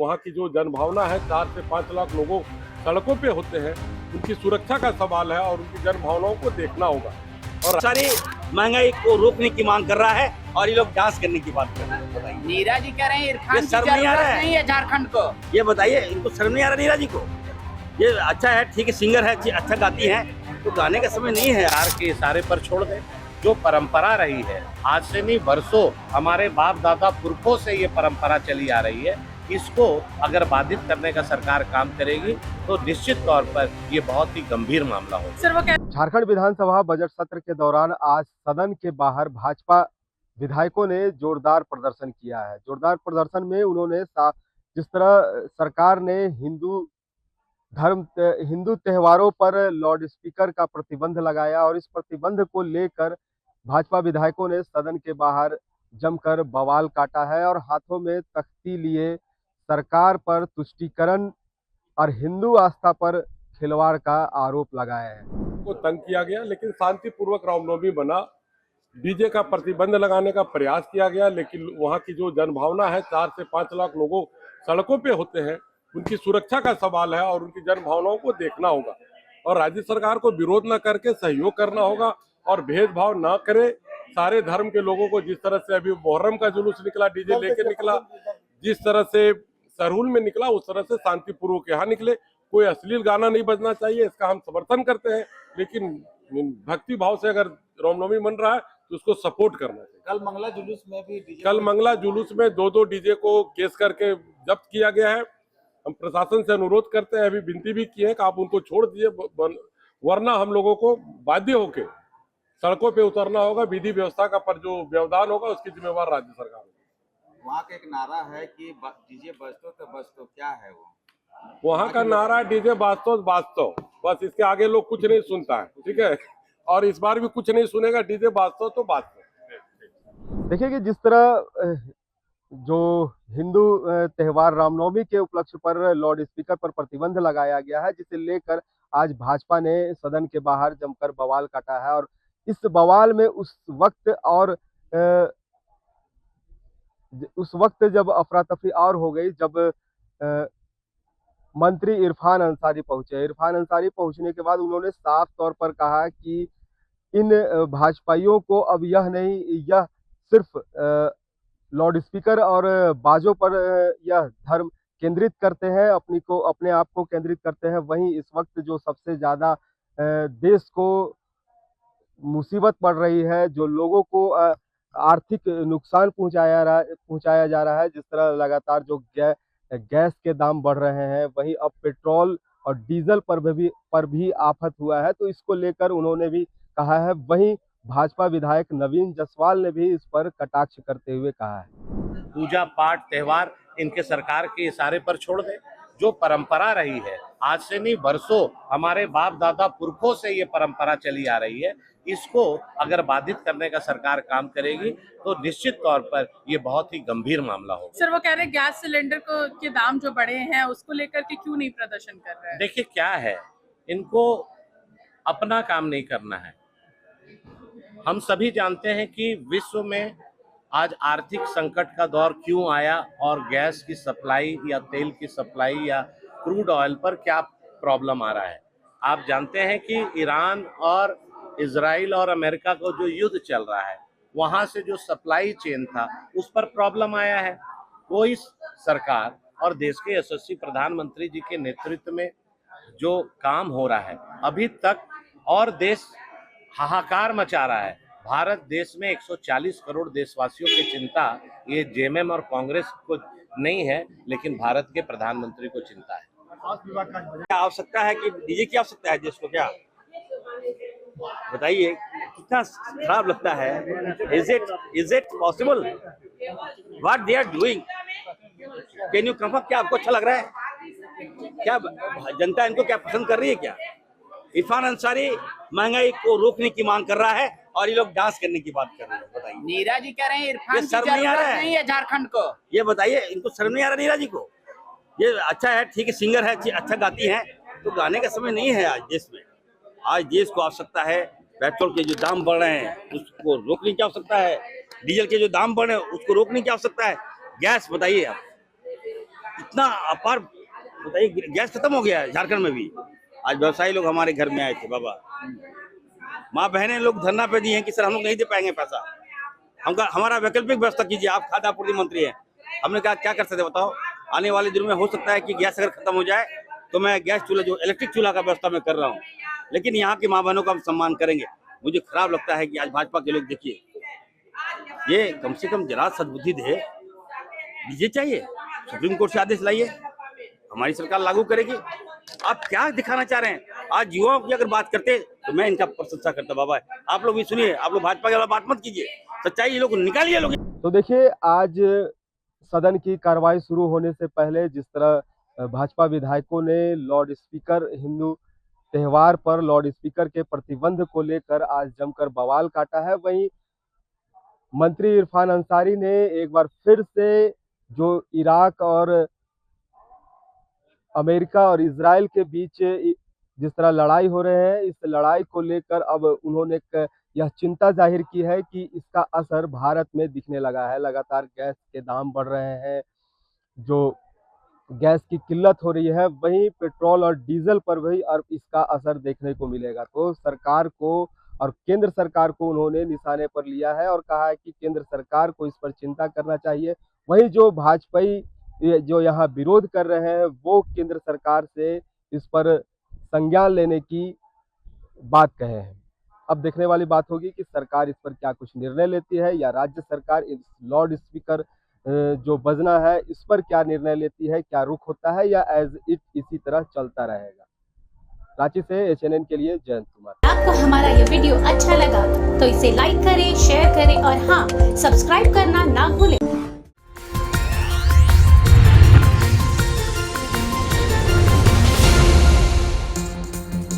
वहाँ की जो जनभावना है, 4 से 5 लाख लोगों सड़कों पे होते हैं, उनकी सुरक्षा का सवाल है और उनकी जनभावनाओं को देखना होगा। और सारी महंगाई को रोकने की मांग कर रहा है और ये लोग डांस करने की बात कर रहे हैं। बताइए, नीरा जी कह रहे हैं इरफान की शर्म नहीं आ रहा जरूरत नहीं है झारखंड को। ये बताइए, इनको शर्म नहीं आ रहा नीरा जी को? ये अच्छा है, ठीक है, सिंगर है, अच्छा गाती हैं, तो गाने का समय नहीं है यार के इशारे पर छोड़ दे। जो परंपरा रही है, आज से नहीं वर्षों हमारे बाप दादा पुरखों से ये परंपरा चली आ रही है, इसको अगर बाधित करने का सरकार काम करेगी तो निश्चित तौर पर ये बहुत ही गंभीर मामला होगा। झारखंड विधानसभा बजट सत्र के दौरान आज सदन के बाहर भाजपा विधायकों ने जोरदार प्रदर्शन किया है। जोरदार प्रदर्शन में उन्होंने जिस तरह सरकार ने हिंदू त्योहारों पर लाउड स्पीकर का प्रतिबंध लगाया और इस प्रतिबंध को लेकर भाजपा विधायकों ने सदन के बाहर जमकर बवाल काटा है और हाथों में तख्ती लिए सरकार पर तुष्टीकरण और हिंदू आस्था पर खिलवाड़ का आरोप लगाया है। को तंग किया गया, लेकिन शांतिपूर्वक रामनवमी बना। डीजे का प्रतिबंध लगाने का प्रयास किया गया, लेकिन वहाँ की जो जनभावना है, 4 से 5 लाख लोगों सड़कों पे होते हैं, उनकी सुरक्षा का सवाल है और उनकी जनभावनाओं को देखना होगा और राज्य सरकार को विरोध न करके सहयोग करना होगा और भेदभाव न करे। सारे धर्म के लोगों को, जिस तरह से अभी मुहर्रम का जुलूस निकला, डीजे लेके निकला, जिस तरह से सरहुल में निकला, उस तरह से शांतिपूर्वक यहाँ निकले। कोई अश्लील गाना नहीं बजना चाहिए, इसका हम समर्थन करते हैं, लेकिन भक्ति भाव से अगर रामनवमी मन रहा है तो उसको सपोर्ट करना चाहिए। कल मंगला जुलूस में भी कल मंगला जुलूस में 2-2 डीजे को केस करके जब्त किया गया है। हम प्रशासन से अनुरोध करते हैं, अभी विनती भी की है कि आप उनको छोड़ दीजिए, वरना हम लोगों को बाध्य होके सड़कों पे उतरना होगा। विधि व्यवस्था का पर जो व्यवधान होगा उसकी जिम्मेवार राज्य सरकार होगी। वहाँ का एक नारा है कि डीजे बजतो तो बजतो, क्या है वो? वहाँ का नारा डीजे वास्तव वास्तव, बस इसके आगे लोग कुछ नहीं सुनता है, ठीक है, और इस बार भी कुछ नहीं सुनेगा। डीजे वास्तव तो वास्तव। देखिए कि जिस तरह जो हिंदू त्योहार रामनवमी के उपलक्ष्य पर लाउड स्पीकर पर प्रतिबंध लगाया गया है, जिसे लेकर आज भाजपा ने सदन के बाहर जमकर बवाल काटा है और इस बवाल में उस वक्त जब अफरा तफरी और हो गई, जब मंत्री इरफान अंसारी पहुंचे। इरफान अंसारी पहुंचने के बाद उन्होंने साफ तौर पर कहा कि इन भाजपाइयों को अब यह सिर्फ लाउड स्पीकर और बाजों पर यह धर्म केंद्रित करते हैं, अपने आप को केंद्रित करते हैं। वहीं इस वक्त जो सबसे ज्यादा देश को मुसीबत पड़ रही है, जो लोगों को आर्थिक नुकसान पहुंचाया जा रहा है, जिस तरह लगातार जो गैस के दाम बढ़ रहे हैं, वहीं अब पेट्रोल और डीजल पर भी आफत हुआ है, तो इसको लेकर उन्होंने भी कहा है। वहीं भाजपा विधायक नवीन जसवाल ने भी इस पर कटाक्ष करते हुए कहा है, पूजा पाठ त्योहार इनके सरकार के इशारे पर छोड़ दे। जो परंपरा रही है, आज से नहीं वर्षों हमारे बाप दादा पुरखों से ये परंपरा चली आ रही है, इसको अगर बाधित करने का सरकार काम करेगी तो निश्चित तौर पर ये बहुत ही गंभीर मामला होगा। सर, वो कह रहे हैं गैस सिलेंडर के दाम जो बढ़े हैं उसको लेकर के क्यों नहीं प्रदर्शन कर रहे हैं? देखिए क्या है, इनको अपना काम नहीं करना है। हम सभी जानते हैं कि विश्व में आज आर्थिक संकट का दौर क्यों आया और गैस की सप्लाई या तेल की सप्लाई या क्रूड ऑयल पर क्या प्रॉब्लम आ रहा है। आप जानते हैं कि ईरान और इजराइल और अमेरिका का जो युद्ध चल रहा है, वहां से जो सप्लाई चेन था उस पर प्रॉब्लम आया है। वो इस सरकार और देश के यशस्वी प्रधानमंत्री जी के नेतृत्व में जो काम हो रहा है अभी तक, और देश हाहाकार मचा रहा है। भारत देश में 140 करोड़ देशवासियों की चिंता ये जेएमएम और कांग्रेस को नहीं है, लेकिन भारत के प्रधानमंत्री को चिंता है। क्या आवश्यकता है कि डीजे की आवश्यकता है देश को? क्या बताइए, कितना खराब लगता है। Is it possible what they are doing? Can you confirm? क्या आपको अच्छा लग रहा है? क्या जनता इनको क्या पसंद कर रही है? क्या इरफान अंसारी महंगाई को रोकने की मांग कर रहा है और ये लोग डांस करने की बात कर रहे हैं? बताइए, नीरा जी कह रहे हैं इरफान की शर्म नहीं आ रहा जरूरत नहीं है झारखंड को। ये बताइए, इनको शर्म नहीं आ रहा नीरा जी को? ये अच्छा है, ठीक है, सिंगर है, अच्छा गाती हैं, तो गाने का समय नहीं है आज देश में। आज देश को आवश्यकता है, पेट्रोल के जो दाम बढ़ रहे हैं उसको रोकने की आवश्यकता है, डीजल के जो दाम बढ़ रहे हैं उसको रोकने की आवश्यकता है। गैस बताइए आप, इतना अपार, बताइए गैस खत्म हो गया है झारखंड में भी। आज व्यवसायी लोग हमारे घर में आए थे बाबा, माँ बहनें लोग धरना पे दिए हैं कि सर हम लोग नहीं दे पाएंगे पैसा, हमारा वैकल्पिक व्यवस्था कीजिए, आप खाद्य आपूर्ति मंत्री हैं। हमने कहा क्या कर सकते हैं बताओ, आने वाले दिनों में हो सकता है कि गैस अगर खत्म हो जाए तो मैं गैस चूल्हा, जो इलेक्ट्रिक चूल्हा का व्यवस्था मैं कर रहा हूँ, लेकिन यहाँ की माँ बहनों का हम सम्मान करेंगे। मुझे खराब लगता है कि आज भाजपा के लोग, देखिए ये कम से कम जरा सद्बुद्धि दे दीजिए, चाहिए सुप्रीम कोर्ट से आदेश लाइए, हमारी सरकार लागू करेगी। आप क्या दिखाना चाह रहे हैं? आज युवाओं की अगर बात करते तो मैं इनका प्रशंसा करता। बाबा आप लोग भी सुनिए, आप लोग भाजपा के बात मत कीजिए, सच्चाई ये लोग निकालिए लोग। तो देखिए, आज सदन की कार्रवाई शुरू होने से पहले जिस तरह भाजपा विधायकों ने लाउड स्पीकर, हिंदू त्योहार पर लाउड स्पीकर के प्रतिबंध को लेकर आज जमकर बवाल काटा है, वहीं मंत्री इरफान अंसारी ने एक बार फिर से जो इराक और अमेरिका और इजराइल के बीच जिस तरह लड़ाई हो रहे हैं, इस लड़ाई को लेकर अब उन्होंने यह चिंता जाहिर की है कि इसका असर भारत में दिखने लगा है। लगातार गैस के दाम बढ़ रहे हैं, जो गैस की किल्लत हो रही है, वहीं पेट्रोल और डीजल पर भी अब इसका असर देखने को मिलेगा। तो सरकार को और केंद्र सरकार को उन्होंने निशाने पर लिया है और कहा है कि केंद्र सरकार को इस पर चिंता करना चाहिए। वहीं जो भाजपाई जो यहाँ विरोध कर रहे हैं, वो केंद्र सरकार से इस पर संज्ञान लेने की बात कहे हैं। अब देखने वाली बात होगी कि सरकार इस पर क्या कुछ निर्णय लेती है, या राज्य सरकार इस लाउड स्पीकर जो बजना है इस पर क्या निर्णय लेती है, क्या रुख होता है, या एज इट इसी तरह चलता रहेगा। रांची से एचएनएन के लिए जयंत कुमार। आपको हमारा ये वीडियो अच्छा लगा तो इसे लाइक करें, शेयर करें और हाँ, सब्सक्राइब करना ना भूलें।